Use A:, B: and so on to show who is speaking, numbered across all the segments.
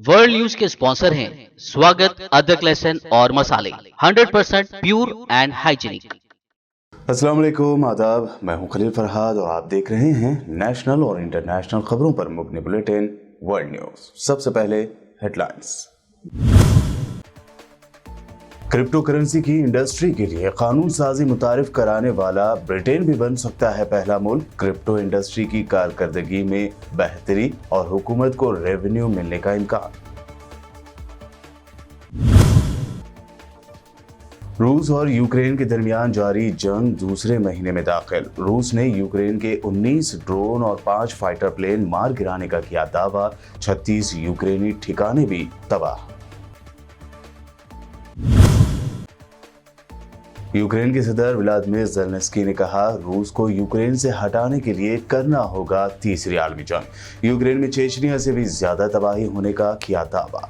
A: World news के sponsor हैं स्वागत, अदरक, लहसुन और मसाले 100% प्योर एंड हाइजीनिक।
B: अस्सलाम वालेकुम, आदाब। मैं हूं खलील फरहाद और आप देख रहे हैं नेशनल और इंटरनेशनल खबरों पर मुबनी बुलेटिन वर्ल्ड न्यूज। सबसे पहले हेडलाइंस। क्रिप्टो करेंसी की इंडस्ट्री के लिए कानून साजी मुतारिफ कराने वाला ब्रिटेन भी बन सकता है पहला मुल्क। क्रिप्टो इंडस्ट्री की कारकर्दगी में बेहतरी और हुकूमत को रेवेन्यू मिलने का इम्कान। रूस और यूक्रेन के दरमियान जारी जंग दूसरे महीने में दाखिल। रूस ने यूक्रेन के 19 ड्रोन और 5 फाइटर प्लेन मार गिराने का किया दावा। 36 यूक्रेनी ठिकाने भी तबाह। यूक्रेन के सदर व्लादिमीर ज़ेलेंस्की ने कहा, रूस को यूक्रेन से हटाने के लिए करना होगा तीसरी आलमी जंग। यूक्रेन में चेचनिया से भी ज्यादा तबाही होने का किया दावा।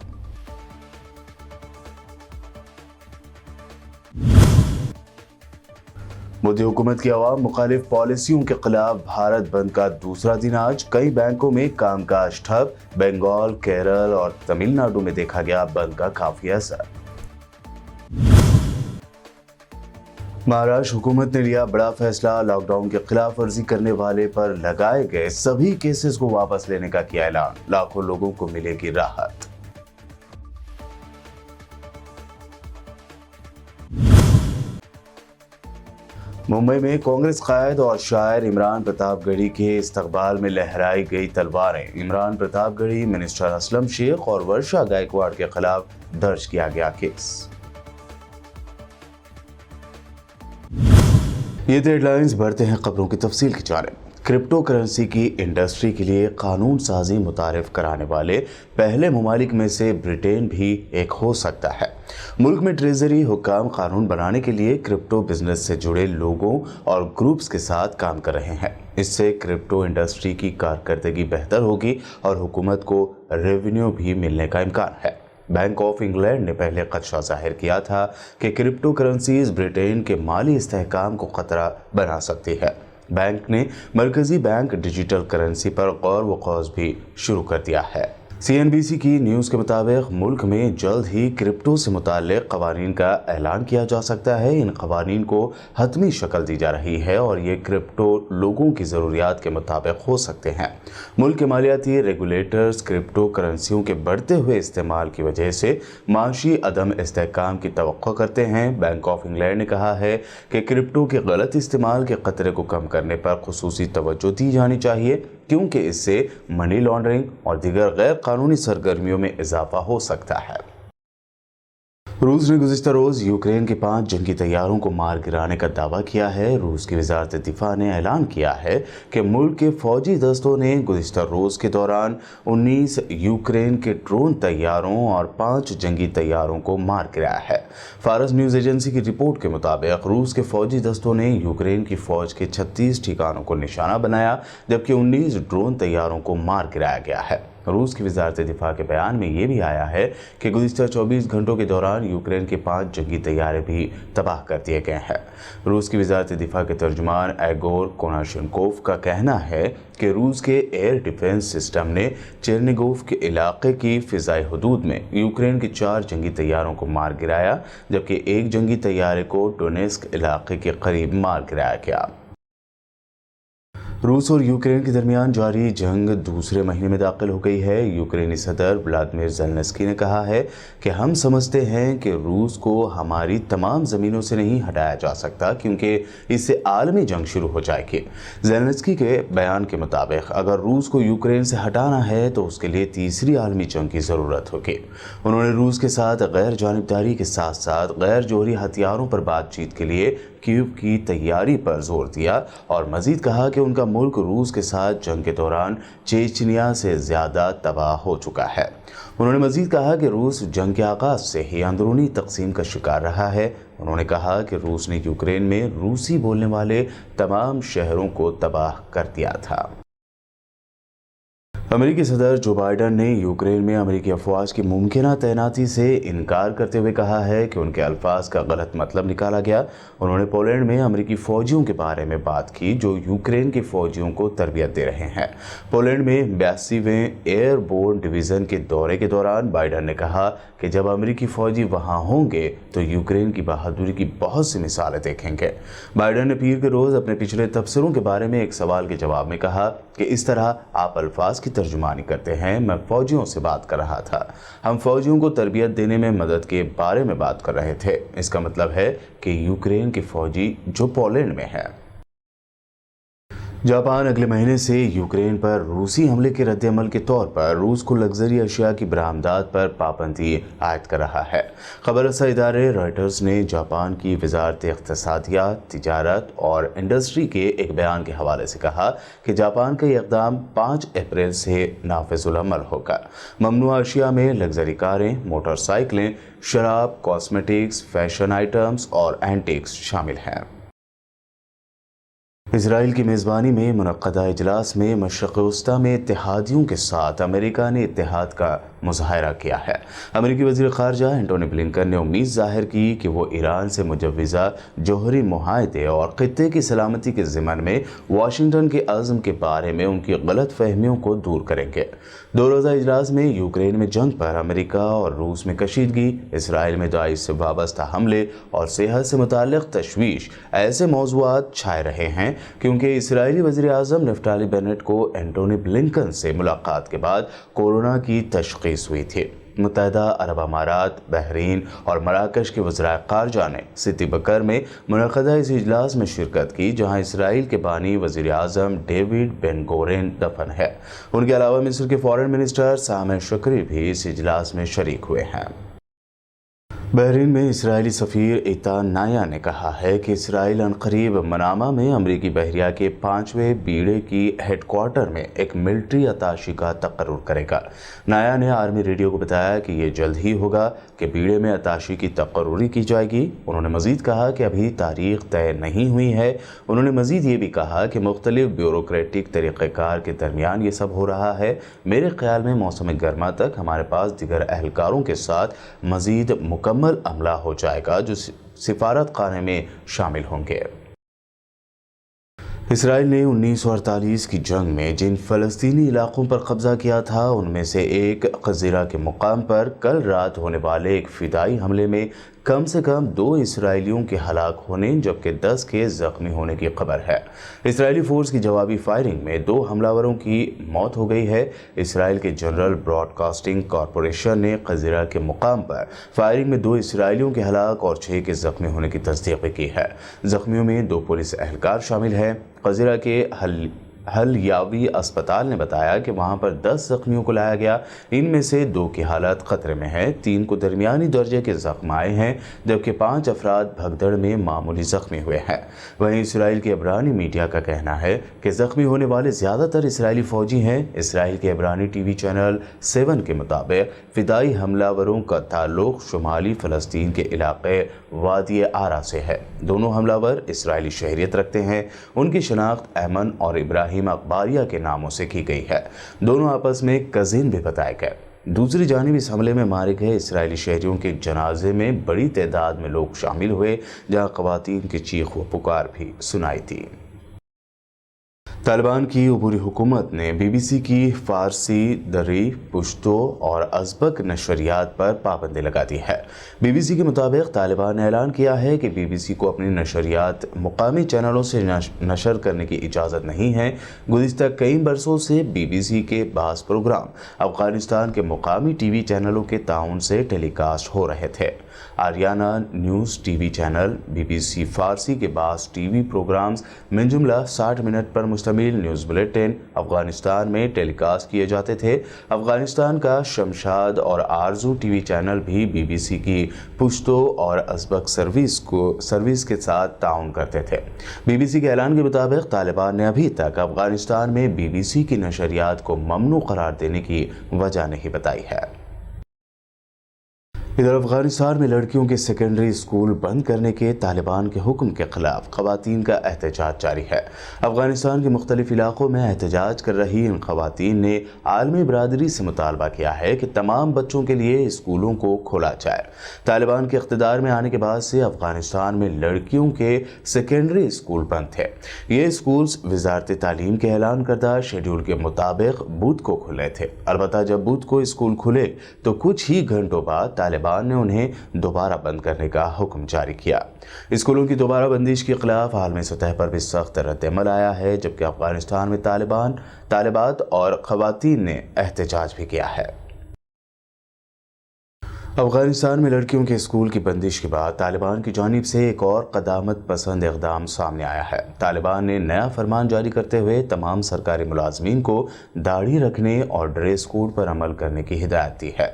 B: मोदी हुकूमत की अवाम मुखालिफ पॉलिसियों के खिलाफ भारत बंद का दूसरा दिन आज। कई बैंकों में कामकाज ठप। बंगाल, केरल और तमिलनाडु में देखा गया बंद का काफी असर। महाराष्ट्र हुकूमत ने लिया बड़ा फैसला। लॉकडाउन की खिलाफ वर्जी करने वाले पर लगाए गए सभी केसेस को वापस लेने का किया ऐलान। लाखों लोगों को मिलेगी राहत। मुंबई में कांग्रेस कायद और शायर इमरान प्रतापगढ़ी के इस्तकबाल में लहराई गई तलवारें। इमरान प्रतापगढ़ी, मिनिस्टर असलम शेख और वर्षा गायकवाड़ के खिलाफ दर्ज किया गया केस। ये हेडलाइंस। बढ़ते हैं खबरों की तफसील की जानिब। क्रिप्टो करेंसी की इंडस्ट्री के लिए कानून साजी मुतारिफ कराने वाले पहले ममालिक में से ब्रिटेन भी एक हो सकता है। मुल्क में ट्रेजरी हुक्काम कानून बनाने के लिए क्रिप्टो बिजनेस से जुड़े लोगों और ग्रुप्स के साथ काम कर रहे हैं। इससे क्रिप्टो इंडस्ट्री की कारकर्दगी बेहतर होगी और हुकूमत को रेवेन्यू भी मिलने का इम्कान है। बैंक ऑफ इंग्लैंड ने पहले खदशा जाहिर किया था कि क्रिप्टो करेंसीज ब्रिटेन के माली इस्तेहकाम को खतरा बना सकती है। बैंक ने मरकजी बैंक डिजिटल करेंसी पर गौर व खौज भी शुरू कर दिया है। CNBC की न्यूज़ के मुताबिक मुल्क में जल्द ही क्रिप्टो से मुताल्लिक़ क़वानीन का ऐलान किया जा सकता है। इन क़वानीन को हतमी शक्ल दी जा रही है और ये क्रिप्टो लोगों की ज़रूरियात के मुताबिक हो सकते हैं। मुल्क के मालियाती रेगुलेटर्स क्रिप्टो करेंसियों के बढ़ते हुए इस्तेमाल की वजह से माशी अदम इस्तेहकाम की तवक्को करते हैं। बैंक ऑफ इंग्लैंड ने कहा है कि क्रिप्टो के गलत इस्तेमाल के ख़तरे को कम करने पर खुसूसी तवज्जो दी जानी चाहिए, क्योंकि इससे मनी लॉन्ड्रिंग और दीगर गैर कानूनी सरगर्मियों में इजाफा हो सकता है। रूस ने गुज़िश्ता रोज़ यूक्रेन के 5 जंगी तैयारों को मार गिराने का दावा किया है। रूस की वज़ारत दिफा ने ऐलान किया है कि मुल्क के फौजी दस्तों ने गुज़िश्ता रोज़ के दौरान 19 यूक्रेन के ड्रोन तैयारों और 5 जंगी तैयारों को मार गिराया है। फारस न्यूज़ एजेंसी की रिपोर्ट के मुताबिक रूस के फौजी दस्तों ने यूक्रेन की फ़ौज के 36 ठिकानों को निशाना बनाया, जबकि 19 ड्रोन तैयारों को मार गिराया गया है। रूस की वज़ारत दिफा के बयान में ये भी आया है कि गुज़िश्ता 24 घंटों के दौरान यूक्रेन के 5 जंगी तैयारे भी तबाह कर दिए गए हैं। रूस की वज़ारत दिफा के तर्जुमान एगोर कोनाशेंकोव का कहना है कि रूस के एयर डिफेंस सिस्टम ने चेरनिगोव के इलाके की फ़िज़ाई हदूद में यूक्रेन के 4 जंगी तैयारों को मार गिराया, जबकि एक जंगी तैयारे को डोनेस्क इलाके के करीब मार गिराया गया। रूस और यूक्रेन के दरमियान जारी जंग दूसरे महीने में दाखिल हो गई है। यूक्रेनी सदर व्लादिमीर ज़ेलेंस्की ने कहा है कि हम समझते हैं कि रूस को हमारी तमाम ज़मीनों से नहीं हटाया जा सकता, क्योंकि इससे आलमी जंग शुरू हो जाएगी। ज़ेलेंस्की के बयान के मुताबिक अगर रूस को यूक्रेन से हटाना है तो उसके लिए तीसरी आलमी जंग की ज़रूरत होगी। उन्होंने रूस के साथ गैर जानिबदारी के साथ साथ गैर जोहरी हथियारों पर बातचीत के लिए कीव की तैयारी पर जोर दिया और मजीद कहा कि उनका मुल्क रूस के साथ जंग के दौरान चेचनिया से ज़्यादा तबाह हो चुका है। उन्होंने मजीद कहा कि रूस जंग के आगाज़ से ही अंदरूनी तकसीम का शिकार रहा है। उन्होंने कहा कि रूस ने यूक्रेन में रूसी बोलने वाले तमाम शहरों को तबाह कर दिया था। امریکی صدر جو بائیڈن نے یوکرین میں امریکی افواج کی ممکنہ تعیناتی سے انکار کرتے ہوئے کہا ہے کہ ان کے الفاظ کا غلط مطلب نکالا گیا۔ انہوں نے پولینڈ میں امریکی فوجیوں کے بارے میں بات کی جو یوکرین کے فوجیوں کو تربیت دے رہے ہیں۔ پولینڈ میں 82ویں ایئر بورن ڈویژن کے دورے کے دوران بائیڈن نے کہا کہ جب امریکی فوجی وہاں ہوں گے تو یوکرین کی بہادری کی بہت سی مثالیں دیکھیں گے۔ بائیڈن نے پیر کے روز اپنے پچھلے تبصروں کے بارے میں ایک سوال کے جواب میں کہا کہ اس طرح آپ الفاظ کی ترجمانی کرتے ہیں۔ میں فوجیوں سے بات کر رہا تھا، ہم فوجیوں کو تربیت دینے میں مدد کے بارے میں بات کر رہے تھے۔ اس کا مطلب ہے کہ یوکرین کے فوجی جو پولینڈ میں ہے۔ جاپان اگلے مہینے سے یوکرین پر روسی حملے کے رد عمل کے طور پر روس کو لگژری اشیاء کی برآمدات پر پابندی عائد کر رہا ہے۔ خبر رساں ادارے رائٹرز نے جاپان کی وزارت اقتصادیات، تجارت اور انڈسٹری کے ایک بیان کے حوالے سے کہا کہ جاپان کا یہ اقدام 5 اپریل سے نافذ العمل ہوگا۔ ممنوعہ اشیاء میں لگژری کاریں، موٹر سائیکلیں، شراب، کاسمیٹکس، فیشن آئٹمز اور اینٹیکس شامل ہیں۔ اسرائیل کی میزبانی میں منعقدہ اجلاس میں مشرق وسطیٰ میں اتحادیوں کے ساتھ امریکہ نے اتحاد کا مظاہرہ کیا ہے۔ امریکی وزیر خارجہ اینٹونی بلنکن نے امید ظاہر کی کہ وہ ایران سے مجوزہ جوہری معاہدے اور خطے کی سلامتی کے ضمن میں واشنگٹن کے عزم کے بارے میں ان کی غلط فہمیوں کو دور کریں گے۔ 2 روزہ اجلاس میں یوکرین میں جنگ پر امریکہ اور روس میں کشیدگی، اسرائیل میں داعش سے وابستہ حملے اور صحت سے متعلق تشویش ایسے موضوعات چھائے رہے ہیں کیونکہ اسرائیلی وزیر اعظم نفتالی بینٹ کو اینٹونی بلنکن سے ملاقات کے بعد کورونا کی تشخیص ہوئی تھی۔ متحدہ عرب امارات، بحرین اور مراکش کے وزرائے خارجہ نے سٹی بکر میں منعقدہ اس اجلاس میں شرکت کی جہاں اسرائیل کے بانی وزیر اعظم ڈیوڈ بن گورین دفن ہے۔ ان کے علاوہ مصر کے فارن منسٹر سامح شکری بھی اس اجلاس میں شریک ہوئے ہیں۔ بحرین میں اسرائیلی سفیر ایتان نایا نے کہا ہے کہ اسرائیل عنقریب منامہ میں امریکی بحریہ کے 5ویں بیڑے کی ہیڈ کوارٹر میں ایک ملٹری اتاشی کا تقرر کرے گا۔ نایا نے آرمی ریڈیو کو بتایا کہ یہ جلد ہی ہوگا کہ بیڑے میں اتاشی کی تقرری کی جائے گی۔ انہوں نے مزید کہا کہ ابھی تاریخ طے نہیں ہوئی ہے۔ انہوں نے مزید یہ بھی کہا کہ مختلف بیوروکریٹک طریقہ کار کے درمیان یہ سب ہو رہا ہے۔ میرے خیال میں موسم گرما تک ہمارے پاس دیگر اہلکاروں کے ساتھ مزید مکمل عملہ ہو جائے گا جو سفارت خانے میں شامل ہوں گے۔ اسرائیل نے 1948 کی جنگ میں جن فلسطینی علاقوں پر قبضہ کیا تھا ان میں سے ایک قذیرہ کے مقام پر کل رات ہونے والے ایک فدائی حملے میں کم سے کم 2 اسرائیلیوں کے ہلاک ہونے جبکہ 10 کے زخمی ہونے کی خبر ہے۔ اسرائیلی فورس کی جوابی فائرنگ میں 2 حملہ کی موت ہو گئی ہے۔ اسرائیل کے جنرل براڈ کاسٹنگ کارپوریشن نے قذیرہ کے مقام پر فائرنگ میں 2 اسرائیلیوں کے ہلاک اور 6 کے زخمی ہونے کی تصدیق کی ہے۔ زخمیوں میں 2 پولیس اہلکار شامل ہیں۔ قذیرہ کے حلیاوی اسپتال نے بتایا کہ وہاں پر 10 زخمیوں کو لایا گیا۔ ان میں سے 2 کی حالت خطرے میں ہے، 3 کو درمیانی درجے کے زخم آئے ہیں جبکہ 5 افراد بھگدڑ میں معمولی زخمی ہوئے ہیں۔ وہیں اسرائیل کے عبرانی میڈیا کا کہنا ہے کہ زخمی ہونے والے زیادہ تر اسرائیلی فوجی ہیں۔ اسرائیل کے عبرانی ٹی وی چینل 7 کے مطابق فدائی حملہ وروں کا تعلق شمالی فلسطین کے علاقے وادی آرا سے ہے۔ دونوں حملہ ور اسرائیلی شہریت رکھتے ہیں۔ ان کی شناخت ایمن اور ابراہیم اقباریہ کے ناموں سے کی گئی ہے۔ دونوں آپس میں کزن بھی بتائے گئے۔ دوسری جانب اس حملے میں مارے گئے اسرائیلی شہریوں کے جنازے میں بڑی تعداد میں لوگ شامل ہوئے جہاں خواتین کی چیخ و پکار بھی سنائی تھی۔ طالبان کی عبوری حکومت نے بی بی سی کی فارسی، دری، پشتو اور ازبک نشریات پر پابندی لگا دی ہے۔ بی بی سی کے مطابق طالبان نے اعلان کیا ہے کہ بی بی سی کو اپنی نشریات مقامی چینلوں سے نشر کرنے کی اجازت نہیں ہے۔ گزشتہ کئی برسوں سے بی بی سی کے بعض پروگرام افغانستان کے مقامی ٹی وی چینلوں کے تعاون سے ٹیلی کاسٹ ہو رہے تھے۔ Ariana news T V channel, B B C Farsi کے بعض ٹی وی پروگرامز من جملہ 60 منٹ پر مشتمل نیوز بلیٹن افغانستان میں ٹیلی کاسٹ کیے جاتے تھے۔ افغانستان کا شمشاد اور آرزو ٹی وی چینل بھی بی بی سی کی پشتو اور ازبک سروس کے ساتھ تعاون کرتے تھے۔ بی بی سی کے اعلان کے مطابق طالبان نے ابھی تک افغانستان میں بی بی سی کی نشریات کو ممنوع قرار دینے کی وجہ نہیں بتائی ہے۔ इधर अफगानिस्तान में लड़कियों के सेकेंडरी स्कूल बंद करने के तालिबान के हुक्म के खिलाफ खवातीन का एहतजाज जारी है। अफगानिस्तान के मुख्तलिफ इलाकों में एहतजाज कर रही इन खवातीन ने आलमी बरादरी से मुतालबा किया है कि तमाम बच्चों के लिए स्कूलों को खोला जाए। तालिबान के इख्तिदार में आने के बाद से अफगानिस्तान में लड़कियों के सेकेंडरी स्कूल बंद थे। ये स्कूल्स वजारत तालीम के ऐलान करदा शेड्यूल के मुताबिक बुध को खुले थे। अलबत्ता जब बुध को स्कूल खुले तो कुछ ही घंटों बाद तालिबान ने उन्हें दोबारा बंद करने का हुक्म जारी किया। स्कूलों की दोबारा बंदिश के खिलाफ आलमी सतह पर भी सख्त रद्द-ए-अमल आया है, जबकि अफगानिस्तान में तालिबात और खवातीन ने एहतजाज भी किया है। अफगानिस्तान में लड़कियों के स्कूल की बंदिश के बाद तालिबान की जानिब से एक और क़दामत पसंद इक़दाम सामने आया है। तालिबान ने नया फरमान जारी करते हुए तमाम सरकारी मुलाजमीन को दाढ़ी रखने और ड्रेस कोड पर अमल करने की हिदायत दी है।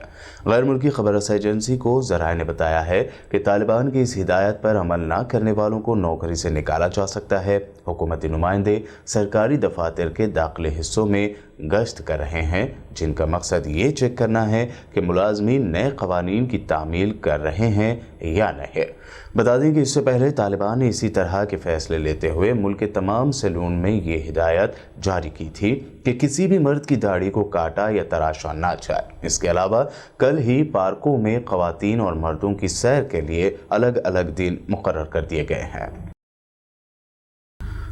B: गैर मुल्की खबर रसाई एजेंसी को ज़राए ने बताया है कि तालिबान की इस हिदायत पर अमल न करने वालों को नौकरी से निकाला जा सकता है। हुकूमती नुमाइंदे सरकारी दफातर के दाखिली हिस्सों में गश्त कर रहे हैं, जिनका मकसद ये चेक करना है कि मुलाजमीन नए कवानीन की तामील कर रहे हैं या नहीं। बता दें कि इससे पहले तालिबान ने इसी तरह के फैसले लेते हुए मुल्क के तमाम सैलून में ये हिदायत जारी की थी कि किसी भी मर्द की दाढ़ी को काटा या तराशा ना जाए। इसके अलावा कल ही पार्कों में खवातीन और मर्दों की सैर के लिए अलग अलग दिन मुकर्रर कर दिए गए हैं।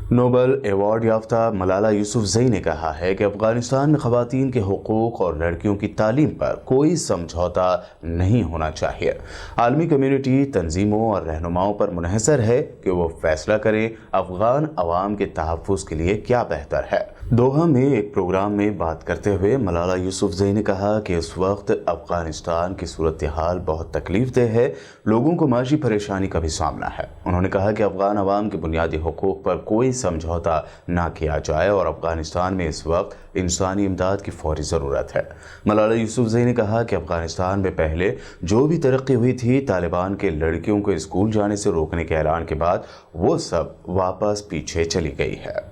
B: नोबल अवार्ड याफ्ता मलाला यूसुफजई ने कहा है कि अफगानिस्तान में खवातीन के हुकूक और लड़कियों की तालीम पर कोई समझौता नहीं होना चाहिए। आलमी कम्युनिटी तंजीमों और रहनुमाओं पर मुनहसर है कि वो फैसला करें अफगान अवाम के तहफ़्फ़ुज़ के लिए क्या बेहतर है। दोहा में एक प्रोग्राम में बात करते हुए मलाला यूसुफजई ने कहा कि इस वक्त अफगानिस्तान की सूरत हाल बहुत तकलीफदेह है, लोगों को माशी परेशानी का भी सामना है। उन्होंने कहा कि अफगान अवाम के बुनियादी हुकूक पर कोई समझौता ना किया जाए और अफगानिस्तान में इस वक्त इंसानी इमदाद की फौरी ज़रूरत है। मलाला यूसुफजई ने कहा कि अफगानिस्तान में पहले जो भी तरक्की हुई थी, तालिबान के लड़कियों को स्कूल जाने से रोकने के ऐलान के बाद वो सब वापस पीछे चली गई है।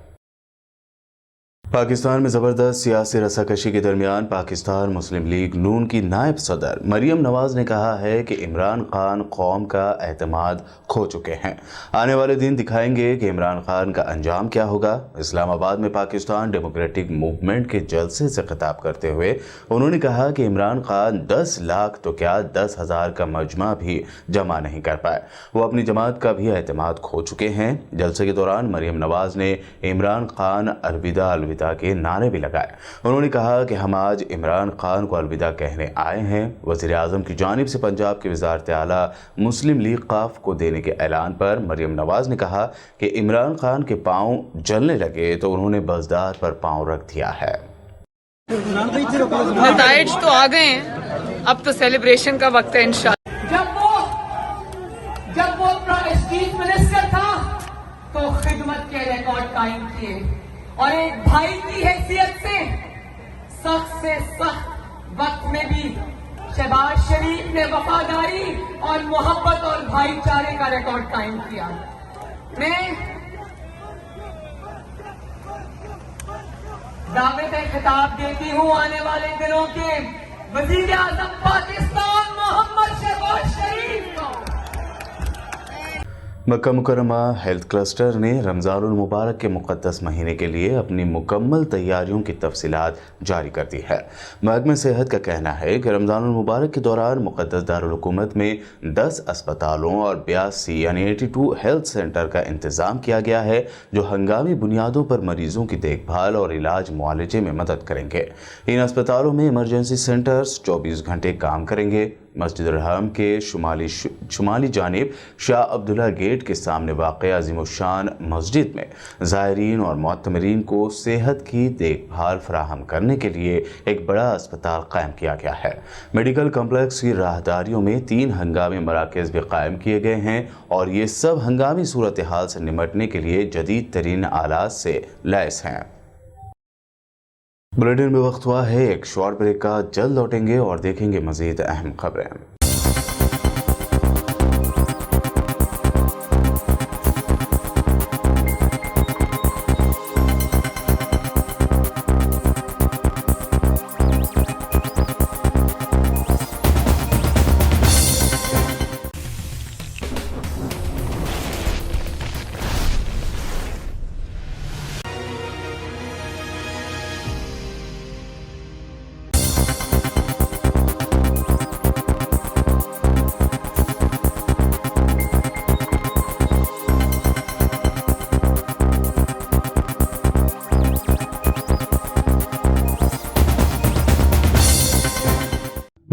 B: पाकिस्तान में ज़बरदस्त सियासी रस्साकशी के दरमियान पाकिस्तान मुस्लिम लीग नून की नायब सदर मरियम नवाज ने कहा है कि इमरान खान कौम का एतमाद खो चुके हैं। आने वाले दिन दिखाएंगे कि इमरान खान का अंजाम क्या होगा। इस्लामाबाद में पाकिस्तान डेमोक्रेटिक मूवमेंट के जलसे से खिताब करते हुए उन्होंने कहा कि इमरान खान 10 लाख तो क्या 10,000 का मजमा भी जमा नहीं कर पाए। वो अपनी जमात का भी एतमाद खो चुके हैं। जलसे के दौरान मरियम नवाज ने इमरान खान अलविदा अलविदा के नारे भी लगाए। उन्होंने कहा कि हम आज इमरान खान को अलविदा कहने आए हैं। वज़ीर आज़म की जानिब से पंजाब की वज़ारत आला मुस्लिम लीग काफ को देने के ऐलान पर मरियम नवाज ने कहा कि इमरान खान के पांव जलने लगे तो उन्होंने बज़दार पर पांव रख दिया है।
C: नताइज तो आ गए हैं, अब तो सेलिब्रेशन का वक्त है इंशाअल्लाह। जब वो चीफ मिनिस्टर था तो खिदमत के रिकॉर्ड कायम किए और एक भाई की हैसियत से सख्त वक्त में भी शहबाज शरीफ ने वफादारी और मोहब्बत और भाईचारे का रिकॉर्ड कायम किया। मैं दावे पे खिताब देती हूँ आने वाले दिनों के वजीर आजम पाकिस्तान मोहम्मद शहबाज शरीफ को।
B: मक्का मुकर्रमा हेल्थ क्लस्टर ने रमज़ानुल मुबारक के मुक़द्दस महीने के लिए अपनी मुकम्मल तैयारियों की तफसीलात जारी कर दी है। महकमा सेहत का कहना है कि रमज़ानुल मुबारक के दौरान मुक़द्दस दारुल हुकूमत में 10 अस्पतालों और 82 यानी 82 हेल्थ सेंटर का इंतज़ाम किया गया है, जो हंगामी बुनियादों पर मरीज़ों की देखभाल और इलाज मुआलजे में मदद करेंगे। इन अस्पतालों में इमरजेंसी सेंटर्स 24 घंटे काम करेंगे। मस्जिद हरम के शुमाली जानिब शाह अब्दुल्ला गेट के सामने वाक़ अज़ीमुश्शान मस्जिद में ज़ायरीन और मुअत्तमरीन को सेहत की देखभाल फराहम करने के लिए एक बड़ा अस्पताल कायम किया गया है। मेडिकल कम्प्लेक्स की राहदारियों में 3 हंगामी मराकज़ भी कायम किए गए हैं और ये सब हंगामी सूरत हाल से निमटने के लिए जदीद तरीन आलात से लैस हैं। बुलेटिन में वक्त हुआ है एक शॉर्ट ब्रेक का। जल्द लौटेंगे और देखेंगे मज़ीद अहम खबरें।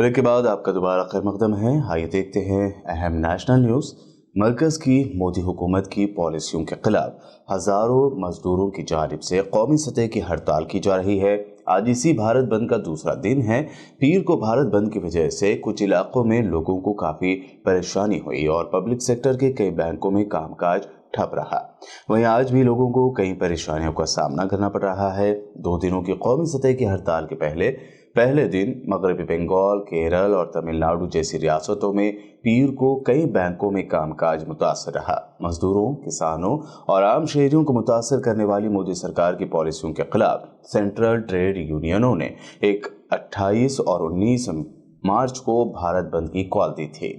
B: ब्रेक के बाद आपका दोबारा खैर मकदम है। आइए देखते हैं अहम नेशनल न्यूज़। मरकज़ की मोदी हुकूमत की पॉलिसियों के खिलाफ हज़ारों मजदूरों की जानिब से कौमी सतह की हड़ताल की जा रही है। आज इसी भारत बंद का दूसरा दिन है। पीर को भारत बंद की वजह से कुछ इलाकों में लोगों को काफ़ी परेशानी हुई और पब्लिक सेक्टर के कई बैंकों में कामकाज ठप रहा। वहीं आज भी लोगों को कई परेशानियों का सामना करना पड़ रहा है। 2 दिनों की कौमी सतह की हड़ताल के पहले दिन मगरबी बंगाल, केरल और तमिलनाडु जैसी रियासतों में पीर को कई बैंकों में कामकाज मुतासर रहा। मजदूरों, किसानों और आम शहरियों को मुतासर करने वाली मोदी सरकार की पॉलिसियों के खिलाफ सेंट्रल ट्रेड यूनियनों ने 28 और 19 मार्च को भारत बंद की कॉल दी थी।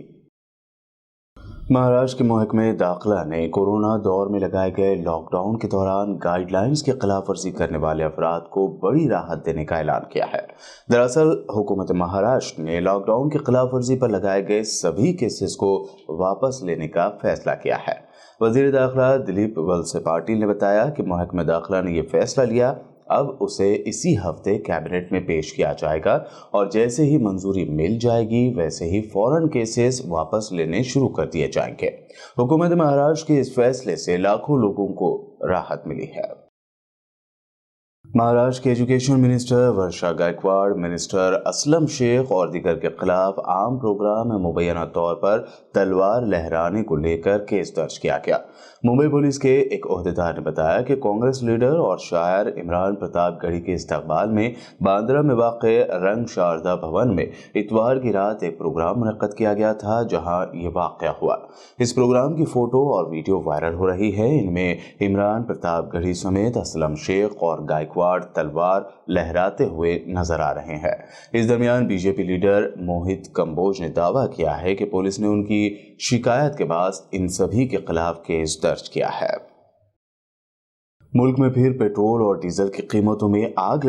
B: महाराष्ट्र के महकमे दाखिला ने कोरोना दौर में लगाए गए लॉकडाउन के दौरान गाइडलाइंस की खिलाफ वर्जी करने वाले अफराद को बड़ी राहत देने का ऐलान किया है। दरअसल हुकूमत महाराष्ट्र ने लॉकडाउन की खिलाफ वर्जी पर लगाए गए सभी केसेस को वापस लेने का फैसला किया है। वजीर दाखिला दिलीप वलसे पाटिल ने बताया कि महकमे दाखिला ने यह फैसला लिया, अब उसे इसी हफ्ते कैबिनेट में पेश किया जाएगा और जैसे ही मंजूरी मिल जाएगी वैसे ही फौरन केसेस वापस लेने शुरू कर दिए जाएंगे। हुकूमत महाराष्ट्र के इस फैसले से लाखों लोगों को राहत मिली है। महाराष्ट्र के एजुकेशन मिनिस्टर वर्षा गायकवाड़, मिनिस्टर असलम शेख और दीगर के खिलाफ आम प्रोग्राम में मुबैना तौर पर तलवार लहराने को लेकर केस दर्ज किया गया। मुंबई पुलिस के एक ओहदेदार ने बताया कि कांग्रेस लीडर और शायर इमरान प्रताप गढ़ी के इस्तकबाल में बांद्रा में वाक़े रंग शारदा भवन में इतवार की रात एक प्रोग्राम मुनक्कद किया गया था, जहां ये वाक़या हुआ। इस प्रोग्राम की फोटो और वीडियो वायरल हो रही है। इनमें इमरान प्रताप गढ़ी समेत असलम शेख और गायकवाड़ तलवार लहराते हुए नजर आ रहे हैं। इस दरमियान बीजेपी लीडर मोहित कंबोज ने दावा किया है कि पुलिस ने उनकी शिकायत के बाद इन सभी के खिलाफ केस दर्ज किया है। मुल्क में फिर पेट्रोल और डीजल की कीमतों में आग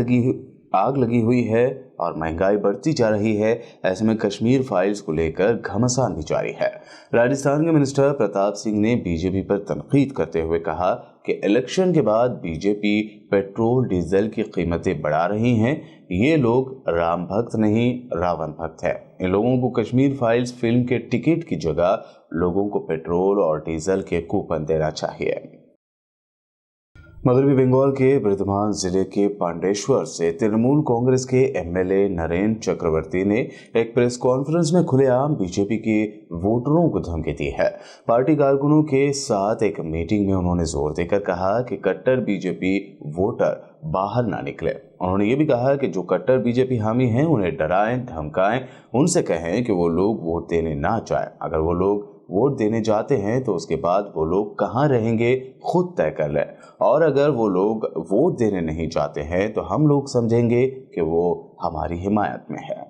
B: लगी हुई है और महंगाई बढ़ती जा रही है। ऐसे में कश्मीर फाइल्स को लेकर घमासान भी जारी है। राजस्थान के मिनिस्टर प्रताप सिंह ने बीजेपी पर तनकीद करते हुए कहा कि इलेक्शन के बाद बीजेपी पेट्रोल डीजल की कीमतें बढ़ा रही हैं। ये लोग राम भक्त नहीं रावण भक्त हैं। इन लोगों को कश्मीर फाइल्स फिल्म के टिकट की जगह लोगों को पेट्रोल और डीजल के कूपन देना चाहिए। मगरबी बंगाल के वर्धमान जिले के पांडेश्वर से तृणमूल कांग्रेस के एमएलए नरेंद्र चक्रवर्ती ने एक प्रेस कॉन्फ्रेंस में खुलेआम बीजेपी के वोटरों को धमकी दी है। पार्टी कारकुनों के साथ एक मीटिंग में उन्होंने जोर देकर कहा कि कट्टर बीजेपी वोटर बाहर ना निकले। उन्होंने ये भी कहा कि जो कट्टर बीजेपी हामी हैं उन्हें डराएं, धमकाएं, उनसे कहें कि वो लोग वोट देने ना जाएं। अगर वो लोग वोट देने जाते हैं तो उसके बाद वो लोग कहाँ रहेंगे खुद तय कर लें, और अगर वो लोग वोट देने नहीं जाते हैं तो हम लोग समझेंगे कि वो हमारी हिमायत में है।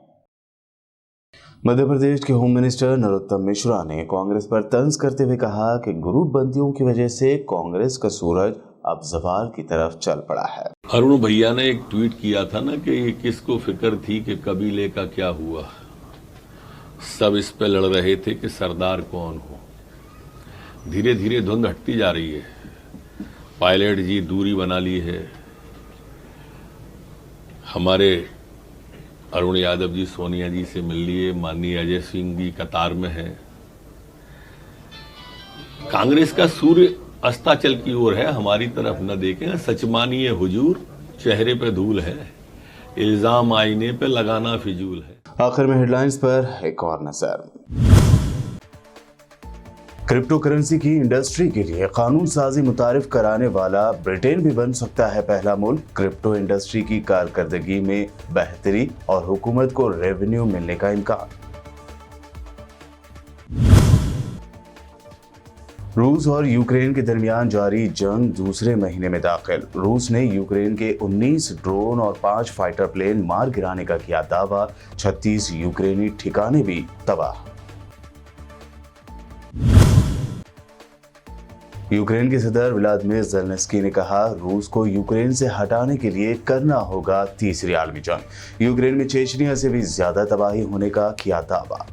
B: मध्य प्रदेश के होम मिनिस्टर नरोत्तम मिश्रा ने कांग्रेस पर तंज करते हुए कहा कि ग्रुप बंदियों की वजह से कांग्रेस का सूरज अब जवाल की तरफ चल पड़ा है।
D: अरुण भैया ने एक ट्वीट किया था ना कि ये किसको फिक्र थी कि कबीले का क्या हुआ, सब इस पे लड़ रहे थे कि सरदार कौन हो। धीरे धीरे धुंध हटती जा रही है। पायलट जी दूरी बना ली है। हमारे अरुण यादव जी सोनिया जी से मिल लिए। माननीय अजय सिंह जी कतार में है। कांग्रेस का सूर्य अस्ताचल की ओर है, हमारी तरफ न देखें। सच मानिए हुजूर, चेहरे पे धूल है, इल्जाम आईने पे लगाना फिजूल है।
B: आखिर में हेडलाइंस पर एक और नजर। क्रिप्टो करेंसी की इंडस्ट्री के लिए कानून साजी मुतारिफ कराने वाला ब्रिटेन भी बन सकता है पहला मुल्क। क्रिप्टो इंडस्ट्री की कारकर्दगी में बेहतरी और हुकूमत को रेवेन्यू मिलने का इम्कान। रूस और यूक्रेन के दरमियान जारी जंग दूसरे महीने में दाखिल। रूस ने यूक्रेन के 19 ड्रोन और 5 फाइटर प्लेन मार गिराने का किया दावा। 36 यूक्रेनी ठिकाने भी तबाह। यूक्रेन के सदर व्लादिमीर ज़ेलेंस्की ने कहा, रूस को यूक्रेन से हटाने के लिए करना होगा तीसरी आलमी जंग। यूक्रेन में चेचनिया से भी ज्यादा तबाही होने का किया दावा।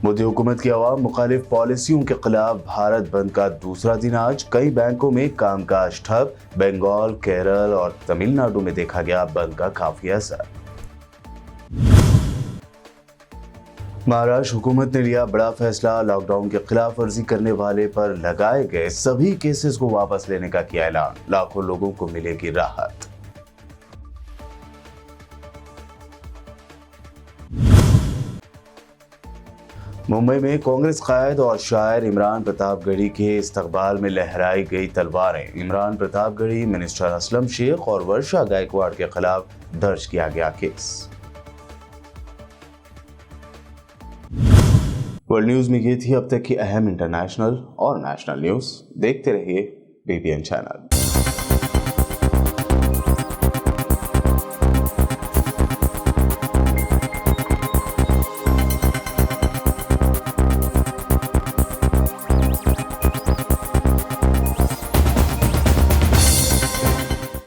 B: मोदी हुकूमत की आवाम मुखालिफ पॉलिसियों के खिलाफ भारत बंद का दूसरा दिन आज। कई बैंकों में कामकाज ठप। बंगाल, केरल और तमिलनाडु में देखा गया बंद का काफी असर। महाराष्ट्र हुकूमत ने लिया बड़ा फैसला। लॉकडाउन की खिलाफ वर्जी करने वाले पर लगाए गए सभी केसेस को वापस लेने का किया ऐलान। लाखों लोगों को मिलेगी राहत। मुंबई में कांग्रेस कायद और शायर इमरान प्रतापगढ़ी के इस्तकबाल में लहराई गई तलवारें। इमरान प्रतापगढ़ी, मिनिस्टर असलम शेख और वर्षा गायकवाड़ के खिलाफ दर्ज किया गया केस। वर्ल्ड न्यूज में ये थी अब तक की अहम इंटरनेशनल और नेशनल न्यूज। देखते रहिए BBN चैनल।